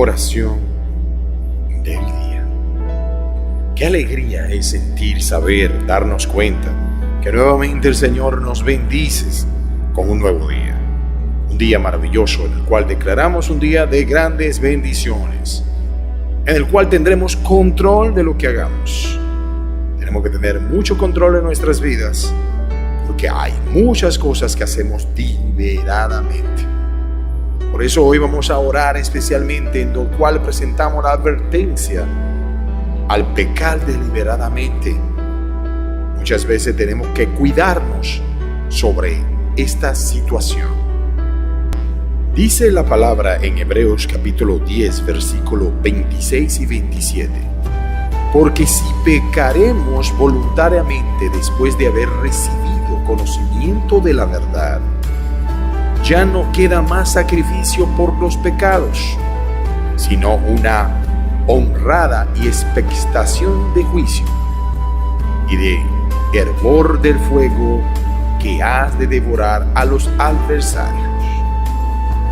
Oración del día. Qué alegría es sentir, saber, darnos cuenta que nuevamente el Señor nos bendice con un nuevo día. Un día maravilloso en el cual declaramos un día de grandes bendiciones, en el cual tendremos control de lo que hagamos. Tenemos que tener mucho control en nuestras vidas porque hay muchas cosas que hacemos deliberadamente. Por eso hoy vamos a orar especialmente en lo cual presentamos la advertencia al pecar deliberadamente. Muchas veces tenemos que cuidarnos sobre esta situación. Dice la palabra en Hebreos capítulo 10, versículos 26 y 27. Porque si pecaremos voluntariamente después de haber recibido conocimiento de la verdad, ya no queda más sacrificio por los pecados, sino una honrada y expectación de juicio y de hervor del fuego que has de devorar a los adversarios.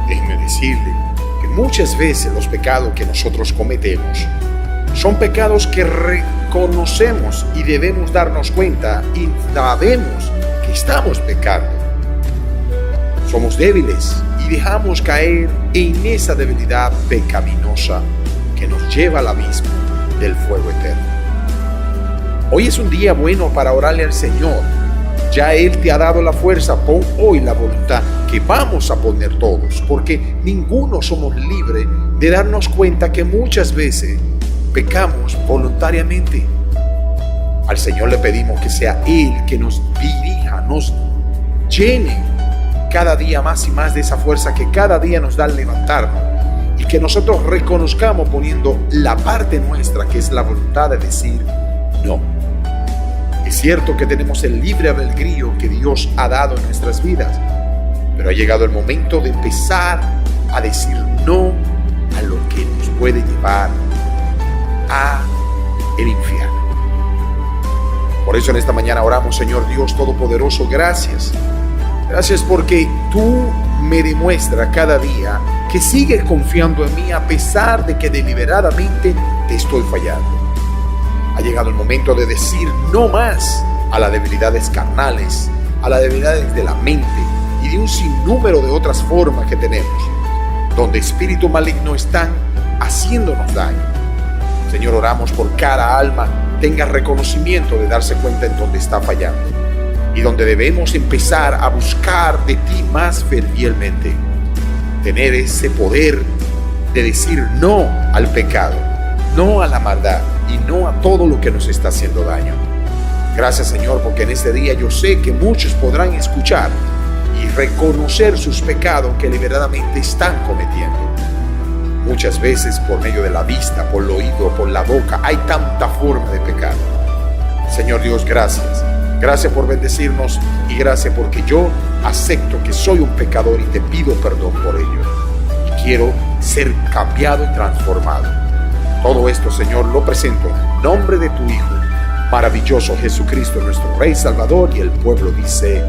Déjeme decirle que muchas veces los pecados que nosotros cometemos son pecados que reconocemos y debemos darnos cuenta y sabemos que estamos pecando. Somos débiles y dejamos caer en esa debilidad pecaminosa que nos lleva al abismo del fuego eterno. Hoy es un día bueno para orarle al Señor. Ya Él te ha dado la fuerza. Pon hoy la voluntad que vamos a poner todos, porque ninguno somos libres de darnos cuenta que muchas veces pecamos voluntariamente. Al Señor le pedimos que sea Él que nos dirija, nos llene cada día más y más de esa fuerza que cada día nos da al levantarnos, y que nosotros reconozcamos poniendo la parte nuestra, que es la voluntad de decir no. Es cierto que tenemos el libre albedrío que Dios ha dado en nuestras vidas, pero ha llegado el momento de empezar a decir no a lo que nos puede llevar a el infierno. Por eso en esta mañana oramos: Señor Dios Todopoderoso, gracias porque tú me demuestras cada día que sigues confiando en mí a pesar de que deliberadamente te estoy fallando. Ha llegado el momento de decir no más a las debilidades carnales, a las debilidades de la mente y de un sinnúmero de otras formas que tenemos, donde espíritus malignos están haciéndonos daño. Señor, oramos por cada alma tenga reconocimiento de darse cuenta en donde está fallando y donde debemos empezar a buscar de ti más fervientemente. Tener ese poder de decir no al pecado, no a la maldad y no a todo lo que nos está haciendo daño. Gracias, Señor, porque en este día yo sé que muchos podrán escuchar y reconocer sus pecados que deliberadamente están cometiendo. Muchas veces por medio de la vista, por el oído, por la boca, hay tanta forma de pecar. Señor Dios, gracias. Gracias por bendecirnos y gracias porque yo acepto que soy un pecador y te pido perdón por ello. Y quiero ser cambiado y transformado. Todo esto, Señor, lo presento en nombre de tu Hijo maravilloso Jesucristo, nuestro Rey Salvador, y el pueblo dice